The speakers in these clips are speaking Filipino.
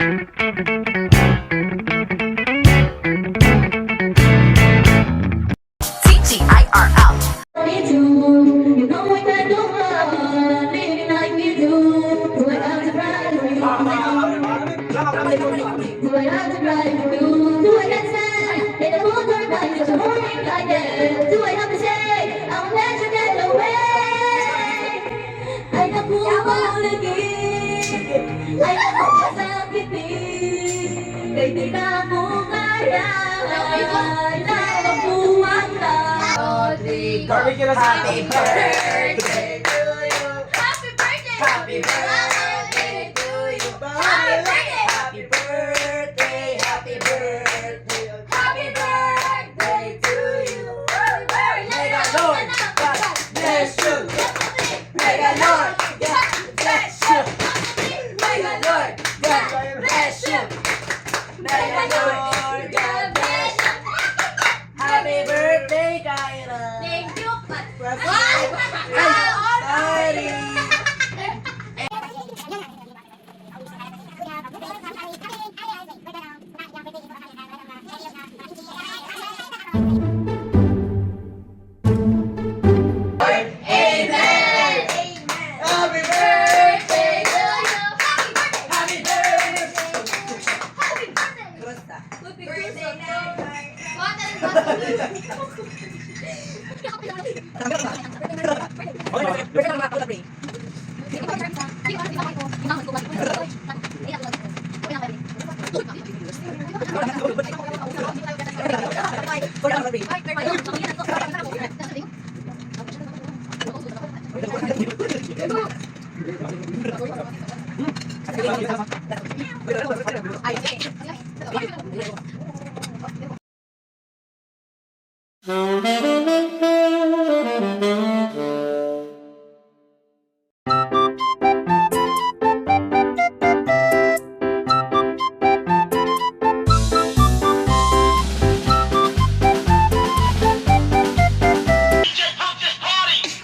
TGIRL. You know what I do, living like we do. Do I have to cry for you? Do I have to cry for you? Do I get sad in the mood or night? Cause I'm morning like that. Do I have to say I'll let you get away? Ay naku mo lagi, ay naku masakit din. Kaya di na mo kaya, ay nakubuhan ka. Barbecue na sa Happy birthday to you. Happy birthday. Happy birthday to you. Happy birthday. Happy birthday. Happy birthday. Happy birthday to you. Happy birthday. May the Lord God bless you. May the Lord God bless you. May the Lord God bless you. May the Lord God bless you. Happy birthday, Kyra. Thank you. Sorry. Happy birthday to you. Happy birthday. Happy birthday na.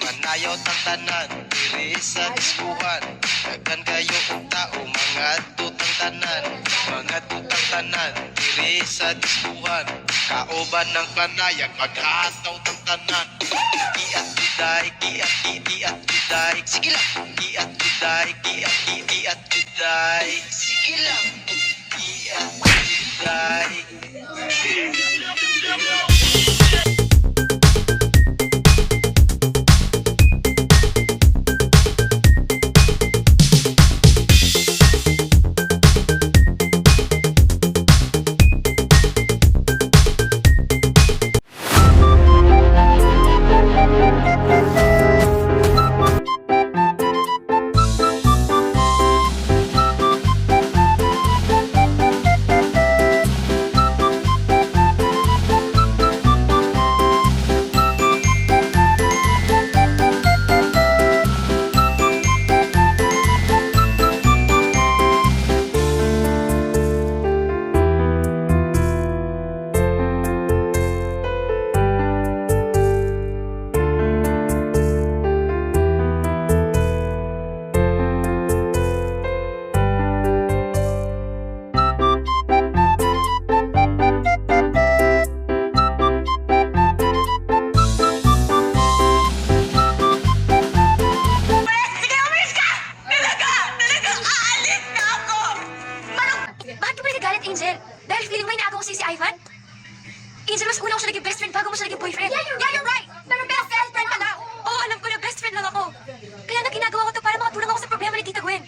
Manayaw tang tanan, diri sa diskuhan. Daghan kayo og tao, mga tutang tanan. Mga tutang tanan, diri sa diskuhan. Kauban ng panayag, maghataw tang tanan. Kiat kuday, kiat kuday. Sige lang, kiat kuday, kiat kuday. Sige lang, kiat kuday. Angel, dahil feeling mo inaagaw ko si Ivan? Angel, mas una ko siya naging best friend bago mo siya naging boyfriend. Yeah, you're right! Pero best friend ka na! Oo, alam ko na best friend lang ako. Kaya na ginagawa ko to para makatulong ako sa problema ni Tita Gwen.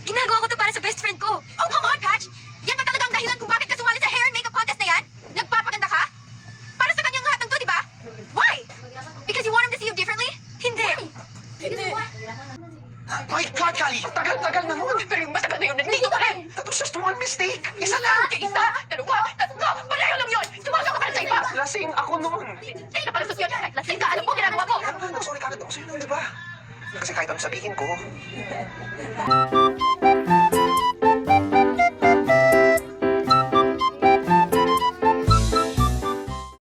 Ginagawa ko to para sa best friend ko. Oh, come on, Patch! Yan ba talagang dahilan kung bakit ka sumali sa hair and makeup contest na yan? Nagpapaganda ka? Para sa kanyang lahat ng to, di ba? Why? Because you want him to see you differently? Hindi. My God, Kali! Tagal-tagal na nun! Pero yung matagal na yun, nandito ka rin! That was just one mistake! Isa lang! Isa, dalawa, tatlo, malayo lang yun! Sumasaw ka para sa iba! Lasing ako nun! Ay, napalasot yun! Lasing ka, alam mo, ginagawa mo! Sorry kagad ako sa'yo nun, di ba? Kasi kahit ano sabihin ko,